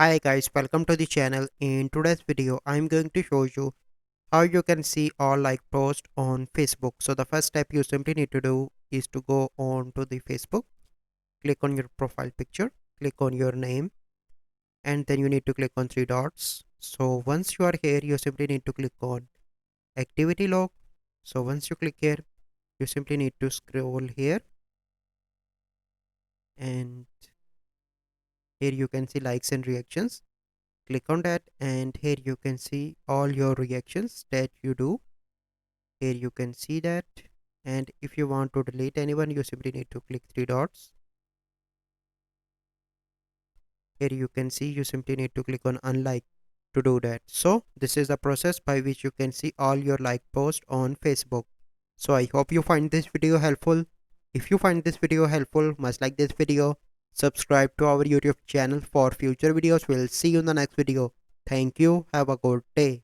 Hi guys, welcome to the channel. In today's video, I'm going to show you how you can see all like posts on Facebook. So the first step you simply need to do is to go on to the Facebook, click on your profile picture, click on your name, and then you need to click on three dots. So once you are here, you simply need to click on activity log. So once you click here, you simply need to scroll here, and here you can see likes and reactions. Click on that, and here you can see all your reactions that you do. Here you can see that, and if you want to delete anyone, you simply need to click three dots. Here you can see you simply need to click on unlike to do that. So this is the process by which you can see all your like posts on Facebook. So I hope you find this video helpful. If you find this video helpful, must like this video, subscribe to our YouTube channel for future videos. We'll see you in the next video. Thank you. Have a good day.